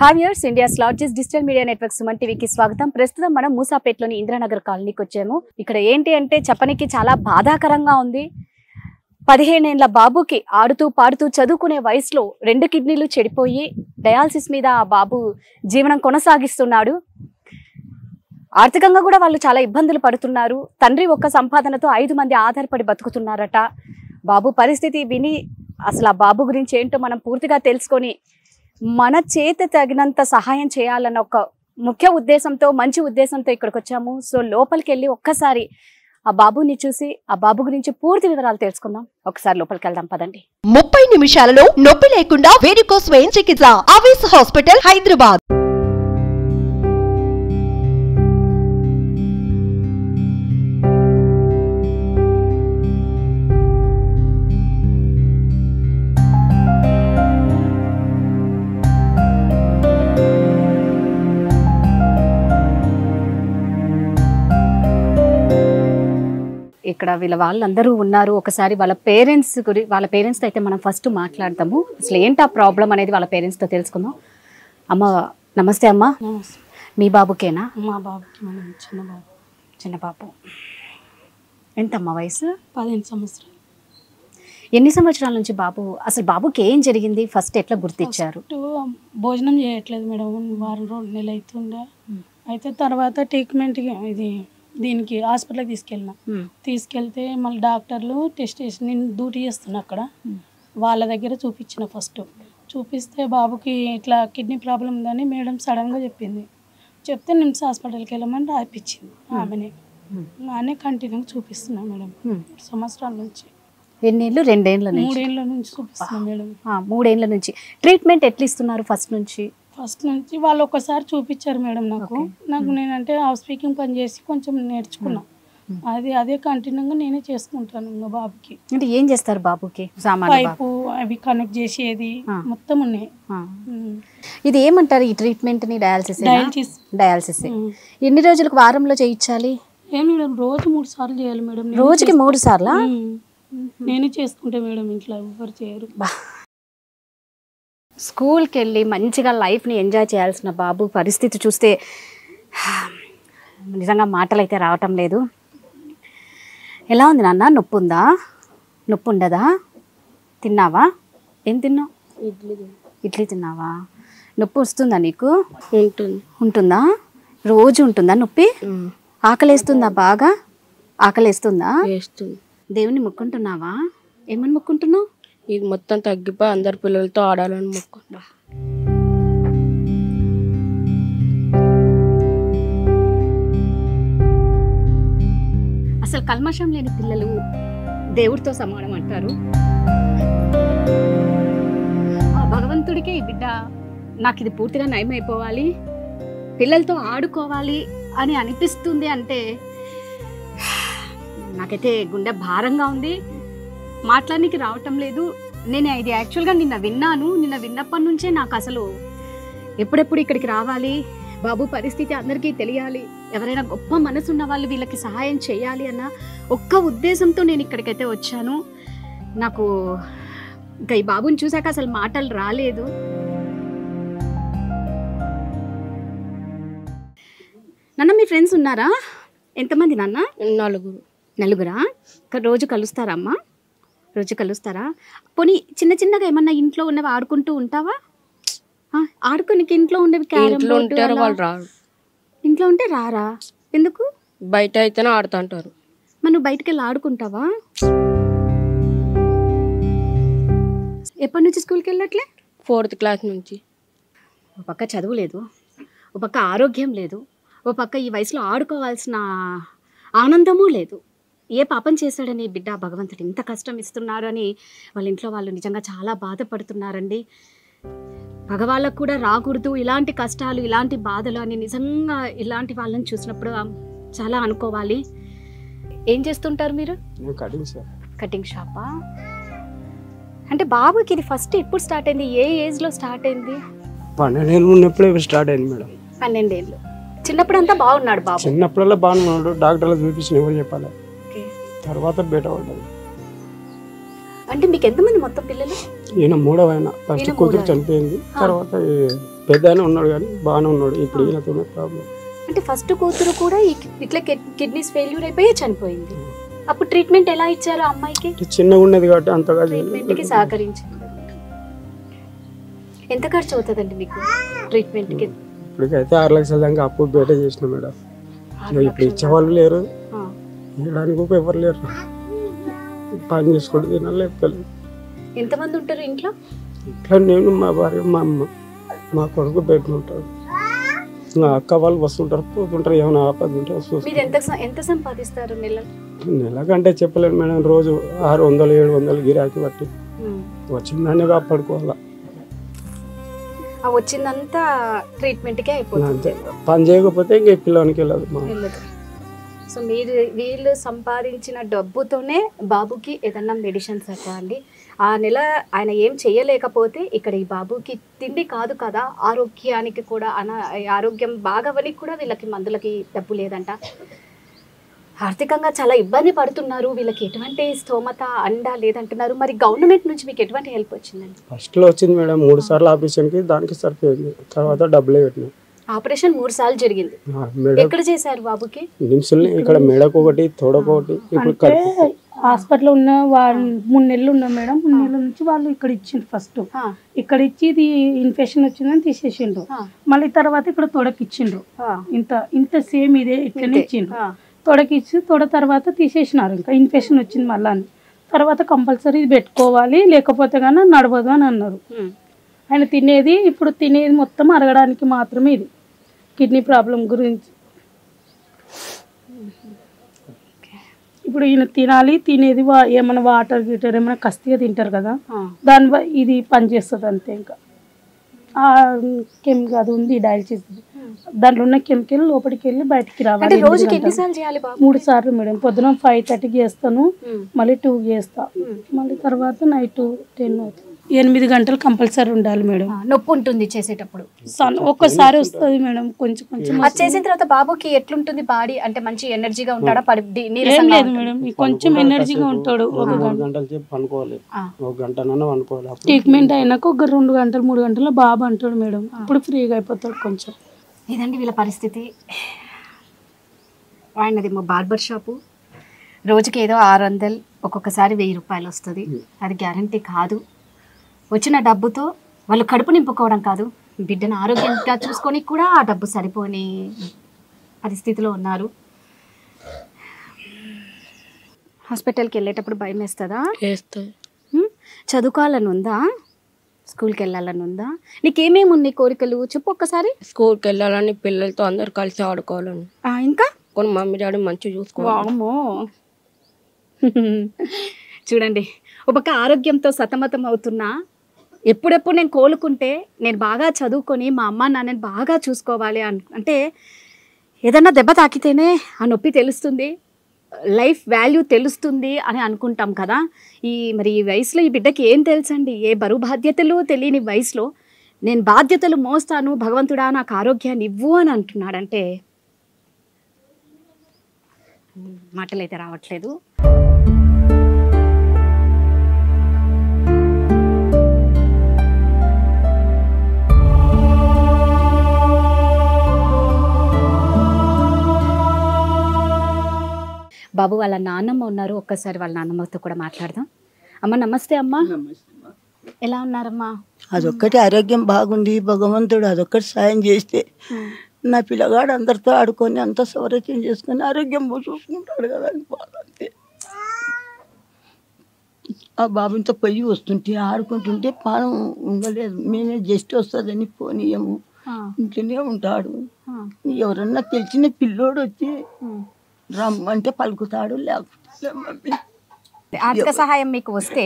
Hi viewers, India's largest digital media network Suman టీవీకి స్వాగతం. ప్రస్తుతం మనం మూసాపేటలోని ఇంద్రానగర్ కాలనీకి వచ్చాము. ఇక్కడ ఏంటి అంటే చెప్పనికి చాలా బాధాకరంగా ఉంది. 15 ఏళ్ల బాబుకి ఆడుతూ పాడుతూ చదువుకునే వయసులో 2 కిడ్నీలు చెడిపోయి డయాలసిస్ మీద ఆ బాబు జీవనం కొనసాగిస్తున్నాడు. ఆర్థికంగా కూడా వాళ్ళు చాలా ఇబ్బందులు పడుతున్నారు. తండ్రి ఒక్క సంపాదనతో 5 మంది ఆధారపడి బతుకుతున్నారట. బాబు పరిస్థితి విని అసలు ఆ బాబు గురించి ఏంటో మనం పూర్తిగా తెలుసుకొని మన చేత తగినంత సహాయం చేయాలన్న ఒక ముఖ్య ఉద్దేశంతో, మంచి ఉద్దేశంతో ఇక్కడికి వచ్చాము. సో లోపలికి వెళ్ళి ఒక్కసారి ఆ బాబుని చూసి ఆ బాబు గురించి పూర్తి వివరాలు తెలుసుకుందాం. ఒకసారి లోపలికి వెళ్దాం పదండి. 30 నిమిషాలలో నొప్పి లేకుండా వేడికోస్ స్వయం చికిత్స ఆవేశ హాస్పిటల్ హైదరాబాద్. ఇక్కడ వాళ్ళందరూ ఉన్నారు. ఒకసారి వాళ్ళ పేరెంట్స్తో అయితే మనం ఫస్ట్ మాట్లాడదాము. అసలు ఏంటి ఆ ప్రాబ్లం అనేది వాళ్ళ పేరెంట్స్తో తెలుసుకుందాం. అమ్మ నమస్తే. అమ్మ మీ బాబుకేనా? మా బాబుకి చిన్న బాబు. ఎంతమ్మా వయసు? 15 సంవత్సరాలు. ఎన్ని సంవత్సరాల నుంచి బాబు, అసలు బాబుకి ఏం జరిగింది, ఫస్ట్ ఎట్లా గుర్తించారు? భోజనం చేయట్లేదు మేడం, వారం 2 నెలలు అవుతుండే. అయితే తర్వాత ట్రీట్మెంట్ దీనికి హాస్పిటల్కి తీసుకెళ్తే మళ్ళీ డాక్టర్లు టెస్ట్ చేసి, నేను డ్యూటీ చేస్తున్నా అక్కడ, వాళ్ళ దగ్గర చూపించిన. ఫస్ట్ చూపిస్తే బాబుకి ఇట్లా కిడ్నీ ప్రాబ్లం ఉందని మేడం సడన్గా చెప్తే నిమ్స్ హాస్పిటల్కి వెళ్ళమని రాయిపించింది ఆమెనే. నానే కంటిన్యూగా చూపిస్తున్నా మేడం 3 సంవత్సరాల నుంచి. ఎన్నేళ్ళు? 2 ఏళ్ళ నుంచి? 3 ఏళ్ళ నుంచి చూపిస్తున్నా మేడం. 3 ఏళ్ళ నుంచి. ట్రీట్మెంట్ ఎట్లా ఇస్తున్నారు? ఫస్ట్ నుంచి వాళ్ళు ఒకసారి చూపించారు మేడం నాకు. నేనంటే హౌస్ స్పీకింగ్ పని చేసి కొంచెం నేర్చుకున్నా. అదే కంటిన్యూగా నేనే చేసుకుంటాను. ఇంకా బాబుకి అంటే ఏం చేస్తారు బాబుకి? పైపు అవి కనెక్ట్ చేసేది మొత్తం ఉన్నాయి. ఇది ఏమంటారు ఈ ట్రీట్మెంట్ ని? డయాలసిస్. ఎన్ని రోజులకు వారంలో చేయించాలి? ఏం మేడం, రోజు 3 సార్లు చేయాలి మేడం. రోజుకి 3 సార్లా? నేనే చేసుకుంటా మేడం, ఇంట్లో ఎవరు చేయరు. స్కూల్కి వెళ్ళి మంచిగా లైఫ్ని ఎంజాయ్ చేయాల్సిన బాబు పరిస్థితి చూస్తే నిజంగా మాటలు అయితే రావటం లేదు. ఎలా ఉంది నాన్న? నొప్పి ఉందా? నొప్పి ఉండదా? తిన్నావా? ఏం తిన్నావు? ఇడ్లీ తిన్నావా? నొప్పి వస్తుందా నీకు? ఉంటుందా? రోజు ఉంటుందా నొప్పి? ఆకలేస్తుందా? బాగా ఆకలేస్తుందా? దేవుని మొక్కుంటున్నావా? ఏమని మొక్కుంటున్నావు? ఇది మొత్తం తగ్గిపోయి అందరు పిల్లలతో ఆడాలని మొక్కున్నా. అసలు కల్మషం లేని పిల్లలు దేవుడితో సమానం అంటారు. ఆ భగవంతుడికే ఈ బిడ్డ నాకు ఇది పూర్తిగా నయం అయిపోవాలి, పిల్లలతో ఆడుకోవాలి అని అనిపిస్తుంది అంటే నాకైతే గుండె భారంగా ఉంది. మాట్లాడడానికి రావటం లేదు. నేను ఇది యాక్చువల్గా నిన్న విన్నప్పటి నుంచే నాకు అసలు ఎప్పుడెప్పుడు ఇక్కడికి రావాలి, బాబు పరిస్థితి అందరికీ తెలియాలి, ఎవరైనా గొప్ప మనసున్న వాళ్ళు వీళ్ళకి సహాయం చేయాలి అన్న ఒక్క ఉద్దేశంతో నేను ఇక్కడికైతే వచ్చాను. నాకు ఇంకా ఈ బాబుని చూసాక అసలు మాటలు రాలేదు. నాన్న మీ ఫ్రెండ్స్ ఉన్నారా? ఎంతమంది నాన్న? 4. రోజు కలుస్తారా అమ్మా? రోజు కలుస్తారా? పోనీ చిన్నగా ఏమన్నా ఇంట్లో ఉన్నవి ఆడుకుంటూ ఉంటావా? ఆడుకోనికి ఇంట్లో ఉండేవి ఇంట్లో ఉంటే రారా? ఎందుకు? బయట అయితేనే ఆడుతుంటారు. మరి నువ్వు బయటకు వెళ్ళి ఆడుకుంటావా? ఎప్పటి నుంచి స్కూల్కి వెళ్ళట్లే? 4th క్లాస్ నుంచి. ఒక పక్క చదువు లేదు, ఒక పక్క ఆరోగ్యం లేదు, ఒక పక్క ఈ వయసులో ఆడుకోవాల్సిన ఆనందమూ లేదు. ఏ పాపం చేశాడని బిడ్డ భగవంతుడు ఇంత కష్టం ఇస్తున్నారు అని వాళ్ళ ఇంట్లో వాళ్ళు నిజంగా చాలా బాధపడుతున్నారండి. మగవాళ్ళకు కూడా రాకూడదు ఇలాంటి కష్టాలు, ఇలాంటి బాధలు అని నిజంగా ఇలాంటి వాళ్ళని చూసినప్పుడు చాలా అనుకోవాలి. ఏం చేస్తుంటారు మీరు? కటింగ్ షాపా? అంటే బాబుకి ఇది ఫస్ట్ ఎప్పుడు స్టార్ట్ అయింది? ఏ ఏజ్లో స్టార్ట్ అయింది? 12 ఏళ్ళు ఉన్నప్పుడే స్టార్ట్ అయింది మేడం. 12 ఏళ్ళు. చిన్నప్పుడు అంతా బాగున్నాడు బాబు? చిన్నప్పుడల్లా బాగున్నాడు. డాక్టర్లు చూపించిన ఎవరు చెప్పాలి, తర్వాత బయట పడ్డది. అంటే మీకు ఎంతమంది మొత్తం పిల్లలు? ఈయన మూడవ ఆయన. ఫస్ట్ ఈయన కూతురు మూడవ. చనిపోయింది, తర్వాత ఈ పెద్ద ఆయన ఉన్నాడు కానీ బాగానే ఉన్నాడు. ఇప్పుడు ఈయనతోనే ప్రాబ్లం. అంటే ఫస్ట్ కూతురు కూడా ఇట్లా కిడ్నీస్ ఫెయిల్యూర్ అయిపోయి చనిపోయింది. అప్పుడు ట్రీట్మెంట్ ఎలా ఇచ్చారు ఆ అమ్మాయికి? చిన్నగా ఉన్నది కాబట్టి అంతగా ట్రీట్మెంట్కి సహకరించారు. ఎంత ఖర్చు అవుతుందండి మీకు ట్రీట్మెంట్కి? ఇప్పటికైతే 6 లక్షల దాకా అప్పు బయట చేసిన మేడం. ఇప్పుడు ఇచ్చేవాళ్ళు లేరు, ఇవ్వడానికి ఎవరు లేరు. పని చేసుకుంటూ తినాలి లేకపోలేదు. ఎంతమంది ఉంటారు ఇంట్లో? ఇట్లా నేను, మా భార్య, మా అమ్మ, మా కొడుకు బయట ఉంటారు. మా అక్క వాళ్ళు వస్తుంటారు పోతుంటారు, ఏమైనా ఆపద ఉంటే మీరు ఎంత సంపాదిస్తారు నెలలు? నెలకంటే చెప్పలేను మేడం. రోజు 600 700 గిరాకీ బట్టి వచ్చిందాన్ని కాపాడుకోవాలా. వచ్చిందంతా ట్రీట్మెంట్కే అయిపోతుంది. అంతే, పని చేయకపోతే ఇంక పిల్లలకి వెళ్ళదు. సో వీళ్ళు సంపాదించిన డబ్బుతోనే బాబుకి ఏదన్నా మెడిసిన్స్ అండి. ఆ నెల ఆయన ఏం చేయలేకపోతే ఇక్కడ ఈ బాబుకి తిండి కాదు కదా, ఆరోగ్యానికి కూడా ఆరోగ్యం బాగవనికి కూడా వీళ్ళకి మందులకి డబ్బు లేదంట. ఆర్థికంగా చాలా ఇబ్బంది పడుతున్నారు. వీళ్ళకి ఎటువంటి స్తోమత అండా లేదంటున్నారు. మరి గవర్నమెంట్ నుంచి మీకు ఎటువంటి హెల్ప్ వచ్చిందండి? ఫస్ట్లో వచ్చింది మేడం, 3 సార్లు ఆపరేషన్కి, దానికి సరిపోయింది. తర్వాత డబ్బులే పెట్టినాం. ఆపరేషన్ 3 సార్లు జరిగింది. ఎక్కడ చేశారు బాబుకి? నిమ్స్ని ఇక్కడ మెడకు ఒకటి, తోడకొకటి. ఇప్పుడు హాస్పిటల్లో ఉన్న 3 నెలలు ఉన్నా మేడం. 3 నెలల నుంచి వాళ్ళు ఇక్కడ ఇచ్చిండ్రు. ఫస్ట్ ఇక్కడ ఇచ్చి ఇది ఇన్ఫెక్షన్ వచ్చిందని తీసేసిండ్రు. మళ్ళీ తర్వాత ఇక్కడ తొడకి ఇచ్చిండ్రు. ఇంత సేమ్ ఇదే ఇట్లనే ఇచ్చిండ్రు. తొడకి ఇచ్చి తొడ తర్వాత తీసేసినారు. ఇంకా ఇన్ఫెక్షన్ వచ్చింది మళ్ళీ అని. తర్వాత కంపల్సరీ ఇది పెట్టుకోవాలి, లేకపోతే కానీ నడవదు అని అన్నారు. ఆయన ఇప్పుడు తినేది మొత్తం అరగడానికి మాత్రమే. ఇది కిడ్నీ ప్రాబ్లం గురించి. ఇప్పుడు ఈయన తినేది ఏమైనా వాటర్ గీటర్ ఏమైనా కస్తిగా తింటారు కదా, దాని ఇది పనిచేస్తుంది అంతే. ఇంకా కెమికల్ అది ఉంది డయాలసిస్, దాంట్లో ఉన్న కెమికల్ లోపలికి వెళ్ళి బయటికి రావాలి. 3 సార్లు మేడం. పొద్దున 5:30కి చేస్తాను, మళ్ళీ 2కి చేస్తా, మళ్ళీ తర్వాత నైట్ 10 అవుతుంది. 8 గంటలు కంపల్సరీ ఉండాలి మేడం. నొప్పి ఉంటుంది చేసేటప్పుడు? ఒక్కసారి వస్తుంది మేడం, కొంచెం కొంచెం. అది చేసిన తర్వాత బాబుకి ఎట్లుంటుంది బాడీ? అంటే మంచి ఎనర్జీగా ఉంటాడా? ఏం లేదు మేడం, కొంచెం ఎనర్జీగా ఉంటాడు. 1 గంటల సేపు పనుకోవాలి, 1 గంటనన్నా పనుకోవాలి. ట్రీట్మెంట్ అయినాక ఒక 2 గంటలు 3 గంటల్లో బాబు అంటాడు మేడం. అప్పుడు ఫ్రీగా అయిపోతాడు కొంచెం. ఇదండి వీళ్ళ పరిస్థితి. ఆయనదేమో బార్బర్ షాపు. రోజుకి ఏదో 600, ఒక్కొక్కసారి 1000 రూపాయలు వస్తుంది. అది గ్యారంటీ కాదు. వచ్చిన డబ్బుతో వాళ్ళు కడుపు నింపుకోవడం కాదు, బిడ్డను ఆరోగ్యంగా చూసుకొని కూడా ఆ డబ్బు సరిపోని పరిస్థితిలో ఉన్నారు. హాస్పిటల్కి వెళ్ళేటప్పుడు భయం వేస్తుందా? చదువుకోవాలని ఉందా? స్కూల్కి వెళ్ళాలని ఉందా? నీకేమేమి ఉన్నాయి కోరికలు చెప్పు ఒక్కసారి. స్కూల్కి వెళ్ళాలని, పిల్లలతో అందరు కలిసి ఆడుకోవాలని, ఇంకా కొన్ని మమ్మీ డాడీ మంచిగా చూసుకోవాలి. వామ్మో. చూడండి, ఒక పక్క ఆరోగ్యంతో సతమతం అవుతున్నా, ఎప్పుడెప్పుడు నేను కోలుకుంటే నేను బాగా చదువుకొని మా అమ్మ నాన్నని బాగా చూసుకోవాలి అంటే ఏదన్నా దెబ్బ తాకితేనే ఆ నొప్పి తెలుస్తుంది, లైఫ్ వాల్యూ తెలుస్తుంది అని అనుకుంటాం కదా. మరి ఈ వయసులో ఈ బిడ్డకి ఏం తెలుసండి? ఏ బరువు బాధ్యతలు తెలియని వయసులో నేను బాధ్యతలు మోస్తాను, భగవంతుడా నాకు ఆరోగ్యాన్ని ఇవ్వు అని అంటున్నాడంటే మాటలైతే రావట్లేదు. బాబు వాళ్ళ నాన్నమ్మ ఉన్నారు, ఒక్కసారి వాళ్ళ నాన్నమ్మతో కూడా మాట్లాడదాం. అమ్మ నమస్తే. అమ్మ ఎలా ఉన్నారమ్మా? అదొక్కటి ఆరోగ్యం బాగుంది, భగవంతుడు అదొక్కటి సాయం చేస్తే నా పిల్లగాడు అందరితో ఆడుకొని అంత సౌరత్యం చేసుకొని ఆరోగ్యం చూసుకుంటాడు కదా అని బాధంతే. ఆ బాబుతో పొయ్యి వస్తుంటే ఆడుకుంటుంటే పానం ఉండలేదు. మేమే జస్ట్ వస్తుందని పోనీయము, ఇంట్లోనే ఉంటాడు. ఎవరన్నా తెలిసిన పిల్లోడు వచ్చి రమ్మంటే పలుకుతాడు, లేకపోతే మమ్మీ. ఆర్థిక సహాయం మీకు వస్తే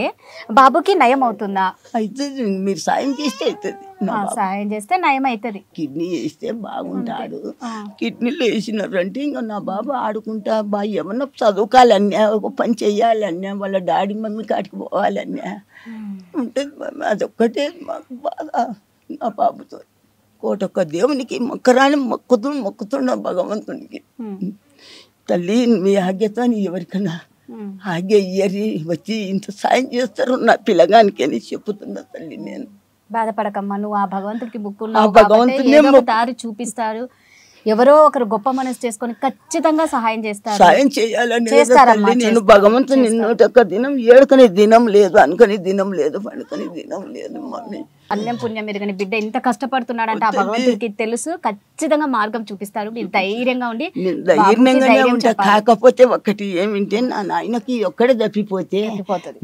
బాబుకి నయం అవుతుందా? అవుతుంది, మీరు సాయం చేస్తే అవుతుంది. సాయం చేస్తే నయం అవుతుంది. కిడ్నీ వేస్తే బాగుంటాడు. కిడ్నీలు వేసినారంటే ఇంకా నా బాబు ఆడుకుంటా ఏమన్నా చదువుకోవాలన్నా, ఒక పని చెయ్యాలన్నా, వాళ్ళ డాడీ మమ్మీ కాడికి పోవాలన్నా ఉంటుంది. అదొక్కటే మాకు బాధ. నా బాబుతో కోటొక్క దేవునికి మొక్కరాని మొక్కుతున్న భగవంతునికి. తల్లి మీ ఆజ్ఞతో ఎవరికైనా ఆగే ఇయ్యరి వచ్చి ఇంత సాయం చేస్తారు నా పిల్లగానికి అని చెప్పుతున్నా తల్లి నేను. బాధపడకమ్మా, నువ్వు ఆ భగవంతుడికి ఆ ముక్కున్నావు భగవంతుడినే కాబట్టి ఏదో ఒక దారి చూపిస్తాడు. ఎవరో ఒకరు గొప్ప మనసు చేసుకొని ఖచ్చితంగా సహాయం చేస్తారు. సాయం చేయాలని చేస్తారమ్మా, తల్లి నేను భగవంతుని నిన్నొక దినం ఏడుకునే దినం లేదు, అనుకునే దినం లేదు, పండుకునే దినం లేదు. మమ్మీ అన్యం పుణ్యం ఎరుగని బిడ్డ ఇంత కష్టపడుతున్నాడంటే ఆ భగవంతుడికి తెలుసు, ఖచ్చితంగా మార్గం చూపిస్తాడు. మీరు ధైర్యంగా ఉండి ధైర్యంగానే ఉంటా. కాకపోతే ఒక్కటి ఏమింటే నా నాయనకి ఒక్కడే తప్పిపోతే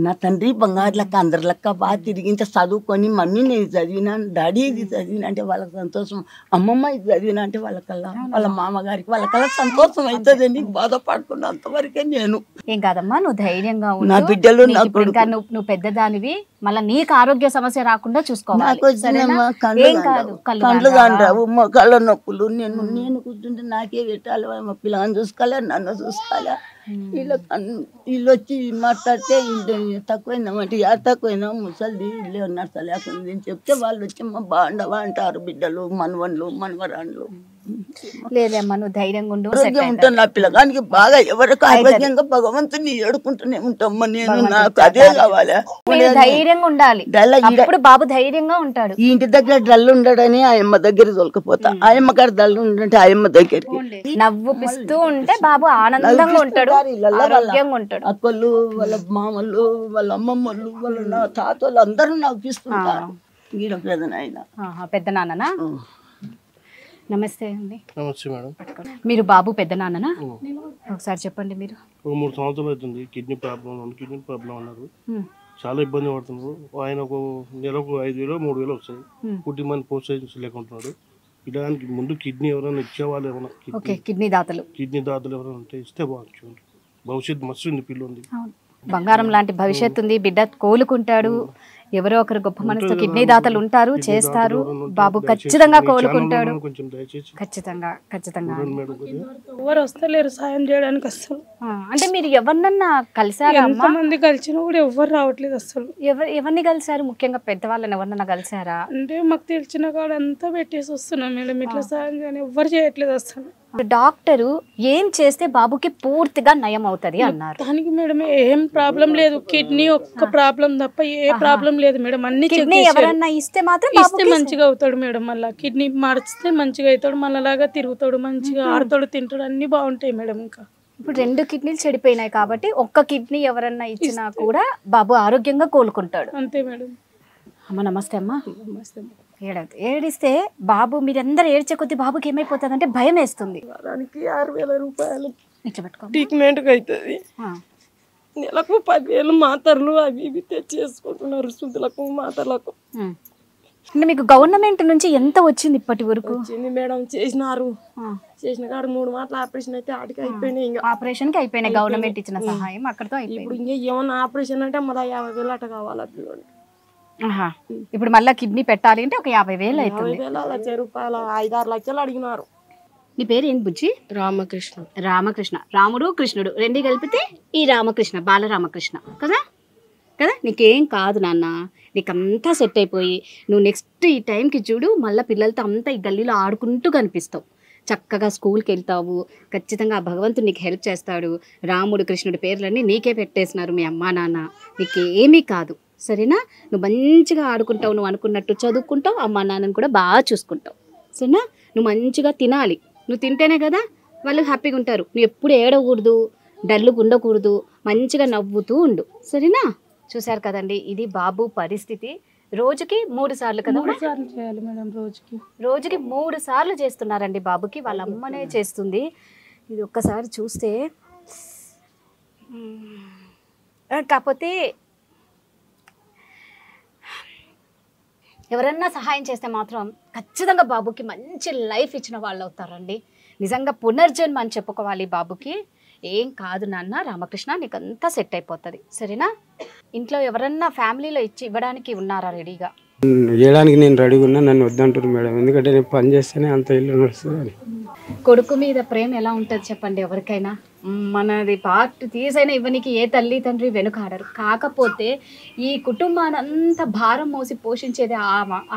నా తండ్రి బంగారులక్క అందరిలక్క బాగా తిరిగి ఇంత చదువుకొని మమ్మీ నేను చదివినా, డాడీ ఇది చదివినా అంటే వాళ్ళకి సంతోషం, అమ్మమ్మ ఇది చదివినా అంటే వాళ్ళకల్లా వాళ్ళ మామగారికి వాళ్ళకల్లా సంతోషం అవుతుందని బాధపడుకున్నా. అంతవరకే నేను. ఏం కాదమ్మా, నువ్వు ధైర్యంగా ఉండు. నా బిడ్డలు నా ఇంకా నువ్వు పెద్దదానివి, మళ్ళీ నీకు ఆరోగ్య సమస్య రాకుండా చూసుకోవాలి. నాకు వచ్చినమ్మా కండ్లు కాండ్రావు, కళ్ళ నొప్పులు. నేను కూర్చుంటే నాకే పెట్టాలి, మా పిల్లగాని చూసుకోవాలా, నన్ను చూసుకోవాలా. వీళ్ళు వచ్చి మాట్లాడితే తక్కువైందమ్మంటే యాడ్ తక్కువైనా ముసలిది ఇల్లే నడచలేకుంది అని చెప్తే వాళ్ళు వచ్చి మా బాండవా అంటారు బిడ్డలు, మనవన్లు, మనవరాండ్లు. లేదమ్మా, నువ్వు ధైర్యంగా ఉండు. ఉంటాను నా పిల్లగానికి బాగా ఎవరికి ఆరోగ్యంగా భగవంతుని ఏడుకుంటూనే ఉంటామ్మా నేను. నాకు అదే కావాలా. ధైర్యంగా ఉండాలి, అప్పుడు బాబు ధైర్యంగా ఉంటాడు. ఈ ఇంటి దగ్గర డల్లు ఉండడని ఆయమ్మ దగ్గర తొలకపోతా, ఆయమ్మ గారు డల్లు ఉండంటే ఆయమ్మ దగ్గరికి నవ్వుపిస్తూ ఉంటే బాబు ఆనందంగా ఉంటాడు, ఆరోగ్యంగా ఉంటాడు. అక్కలు, వాళ్ళ మామలు, వాళ్ళ అమ్మమ్మలు, వాళ్ళ నా తాతలు అందరూ నవ్విస్తుంటారు. ఈడ పెద్ద నాన్ననా? నమస్తే అండి. నమస్తే మేడం. మీరు బాబు పెద్ద నాన్ననా? ఒకసారి చెప్పండి. మీరు 3 సంవత్సరాలు అవుతుంది కిడ్నీ ప్రాబ్లం అన్నారు. చాలా ఇబ్బంది పడుతున్నారు. ఆయన ఒక నెలకు 5,000 3,000 వస్తాయి. కుటుంబాన్ని ప్రోత్సహించలేకుంటున్నాడు. ఇలాంటి ముందు కిడ్నీ ఎవరైనా ఇచ్చేవాళ్ళు, ఏమైనా కిడ్నీ దాతలు ఎవరైనా ఉంటే ఇస్తే బాగుంటుంది. భవిష్యత్తు మస్తు ఉంది, పిల్ల ఉంది, బంగారం లాంటి భవిష్యత్తు ఉంది. బిడ్డ కోలుకుంటాడు. ఎవరో ఒకరు గొప్ప మనసుతో కిడ్నీ దాతలు ఉంటారు, చేస్తారు. బాబు ఖచ్చితంగా కోలుకుంటాడు. ఖచ్చితంగా ఖచ్చితంగా. ఎవరు వస్తలేరు సాయం చేయడానికి అసలు. అంటే మీరు ఎవరినన్నా కలిసారా? మంది కలిసినా కూడా ఎవరు రావట్లేదు అసలు. ఎవరిని కలిసారు? ముఖ్యంగా పెద్దవాళ్ళని ఎవరినన్నా కలిసారా? అంటే మాకు తెలిసిన కాడ అంతా పెట్టేసి వస్తున్నాం మేడం. ఇట్లా సాయం చేయని ఎవరు చేయట్లేదు అసలు. డాక్టరు ఏం చేస్తే బాబుకి పూర్తిగా నయం అవుతుంది అన్నారు. దానికి మేడం ఏం ప్రాబ్లం లేదు, కిడ్నీ ఒక్క ప్రాబ్లం తప్ప ఏ ప్రాబ్లం లేదు మేడం. అన్ని ఎవరన్నా ఇస్తే మాత్రం ఇస్తే మంచిగా అవుతాడు మేడం. మళ్ళీ కిడ్నీ మార్చితే మంచిగా అవుతాడు, మళ్ళీలాగా తిరుగుతాడు, మంచిగా ఆడతాడు, తింటాడు, అన్ని బాగుంటాయి మేడం. ఇంకా ఇప్పుడు 2 కిడ్నీలు చెడిపోయినాయి కాబట్టి ఒక్క కిడ్నీ ఎవరన్నా ఇచ్చినా కూడా బాబు ఆరోగ్యంగా కోలుకుంటాడు. అంతే మేడం. అమ్మ నమస్తే. అమ్మ నమస్తే. ఏడిస్తే బాబు, మీరందరూ ఏడ్చే కొద్ది బాబుకి ఏమైపోతుంది అంటే భయం వేస్తుంది. వారానికి 6,000 రూపాయలు ట్రీట్మెంట్కి అవుతుంది. నెలకు 10,000 మాత్రలు అవి ఇవి తెచ్చేసుకుంటున్నారు, శుద్ధులకు మాత్రలకు. అంటే మీకు గవర్నమెంట్ నుంచి ఎంత వచ్చింది ఇప్పటి వరకు? వచ్చింది మేడం, చేసిన కాడ 3 మాటలు ఆపరేషన్ అయితే ఆడికి అయిపోయినాయి. ఇంకా ఆపరేషన్ కి అయిపోయినాయి, గవర్నమెంట్ ఇచ్చిన సహాయం అక్కడతో అయిపోయింది. ఇప్పుడు ఇంకా ఏమన్నా ఆపరేషన్ అంటే మళ్ళీ 50,000 అట కావాలి పిల్లలు. ఇప్పుడు మళ్ళీ కిడ్నీ పెట్టాలి అంటే ఒక 50,000 అవుతుంది. 50,000 రూపాయలు 5-6 లక్షలు అడిగినారు. నీ పేరు ఏంటి బుజ్జి? రామకృష్ణ. రామకృష్ణ. రాముడు కృష్ణుడు 2 కలిపితే ఈ రామకృష్ణ, బాలరామకృష్ణ కదా కదా. నీకేం కాదు నాన్న, నీకంతా సెట్ అయిపోయి నువ్వు నెక్స్ట్ ఈ టైంకి చూడు, మళ్ళీ పిల్లలతో అంతా ఈ గల్లీలో ఆడుకుంటూ కనిపిస్తావు. చక్కగా స్కూల్కి వెళ్తావు. ఖచ్చితంగా ఆ భగవంతుడు నీకు హెల్ప్ చేస్తాడు. రాముడు కృష్ణుడి పేర్లన్నీ నీకే పెట్టేసినారు మీ అమ్మా నాన్న. నీకేమీ కాదు, సరేనా? నువ్వు మంచిగా ఆడుకుంటావు, నువ్వు అనుకున్నట్టు చదువుకుంటావు, అమ్మా నాన్నని కూడా బాగా చూసుకుంటావు, సరేనా? నువ్వు మంచిగా తినాలి. నువ్వు తింటేనే కదా వాళ్ళు హ్యాపీగా ఉంటారు. నువ్వు ఎప్పుడు ఏడవకూడదు, డల్లుగా ఉండకూడదు, మంచిగా నవ్వుతూ ఉండు, సరేనా? చూశారు కదండి, ఇది బాబు పరిస్థితి. రోజుకి 3 సార్లు కదా? 3 సార్లు చేయాలి మేడం. రోజుకి 3 సార్లు చేస్తున్నారండి బాబుకి. వాళ్ళ అమ్మనే చేస్తుంది. ఇది ఒక్కసారి చూస్తే కాకపోతే ఎవరన్నా సహాయం చేస్తే మాత్రం ఖచ్చితంగా బాబుకి మంచి లైఫ్ ఇచ్చిన వాళ్ళు అవుతారండి. నిజంగా పునర్జన్మ అని చెప్పుకోవాలి బాబుకి. ఏం కాదు నాన్న రామకృష్ణ, నీకు అంతా సెట్ అయిపోతుంది, సరేనా? ఇంట్లో ఎవరన్నా ఫ్యామిలీలో ఇవ్వడానికి ఉన్నారా రెడీగా? చేయడానికి నేను రెడీగా ఉన్నా, నన్ను వద్దంటారు మేడం. ఎందుకంటే నేను పని చేస్తేనే అంత ఇల్లు నడుస్తుంది. కొడుకు మీద ప్రేమ ఎలా ఉంటుంది చెప్పండి ఎవరికైనా. మనది పార్ట్ తీసైనా ఇవ్వనికి ఏ తల్లి తండ్రి వెనుకాడరు. కాకపోతే ఈ కుటుంబాన్ని అంత భారం మోసి పోషించేది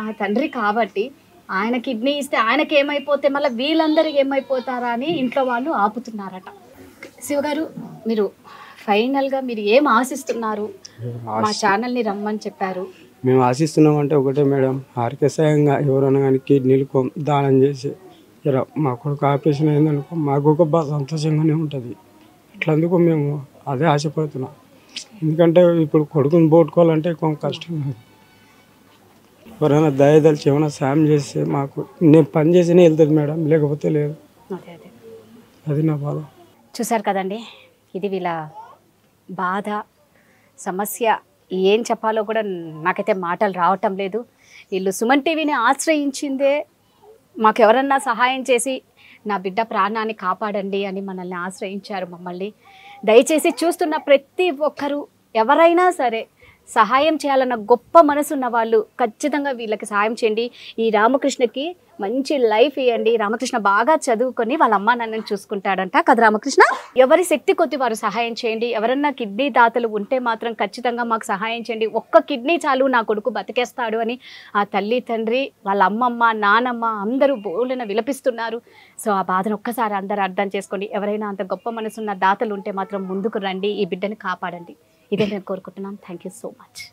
ఆ తండ్రి కాబట్టి ఆయన కిడ్నీ ఇస్తే ఆయనకి ఏమైపోతే మళ్ళీ వీళ్ళందరికీ ఏమైపోతారా అని ఇంట్లో వాళ్ళు ఆపుతున్నారట. శివగారు, మీరు ఫైనల్గా మీరు ఏం ఆశిస్తున్నారు? మా ఛానల్ని రమ్మని చెప్పారు. మేము ఆశిస్తున్నామంటే ఒకటే మేడం, ఆరోగ్యసాయంగా ఎవరైనా కానీ కిడ్నీలు దానం చేసి మా కొడుకు ఆపరేషన్ అయిందనుకో మాకు ఒక బాగా సంతోషంగానే ఉంటుంది. అట్లందుకు మేము అదే ఆశపడుతున్నాం. ఎందుకంటే ఇప్పుడు కొడుకుని పోగొట్టుకోవాలంటే కొంచెం కష్టం. ఎవరైనా దయదలిచి ఏమైనా సాయం చేస్తే మాకు నేను పని చేసినే వెళ్తుంది మేడం, లేకపోతే లేదు. అది నా బాధ. చూసారు కదండి, ఇది వీళ్ళ బాధ, సమస్య. ఏం చెప్పాలో కూడా నాకైతే మాటలు రావటం లేదు. వీళ్ళు సుమన్ టీవీని ఆశ్రయించిందే మాకెవరన్నా సహాయం చేసి నా బిడ్డ ప్రాణాన్ని కాపాడండి అని మనల్ని ఆశ్రయించారు మమ్మల్ని. దయచేసి చూస్తున్న ప్రతి ఒక్కరూ ఎవరైనా సరే సహాయం చేయాలన్న గొప్ప మనసున్న వాళ్ళు ఖచ్చితంగా వీళ్ళకి సహాయం చేయండి. ఈ రామకృష్ణకి మంచి లైఫ్ ఇవ్వండి. రామకృష్ణ బాగా చదువుకొని వాళ్ళ అమ్మ నాన్నని చూసుకుంటాడంట కదా రామకృష్ణ. ఎవరి శక్తి కొద్ది వారు సహాయం చేయండి. ఎవరన్నా కిడ్నీ దాతలు ఉంటే మాత్రం ఖచ్చితంగా మాకు సహాయం చేయండి. ఒక్క కిడ్నీ చాలు నా కొడుకు బతికేస్తాడు అని ఆ తల్లి తండ్రి వాళ్ళ అమ్మమ్మ నానమ్మ అందరూ బోళ్ళన విలపిస్తున్నారు. సో ఆ బాధను ఒక్కసారి అందరూ అర్థం చేసుకోండి. ఎవరైనా అంత గొప్ప మనసున్న దాతలు ఉంటే మాత్రం ముందుకు రండి, ఈ బిడ్డని కాపాడండి. ఇదే మేము కోరుకుంటున్నాం. Thank you so much.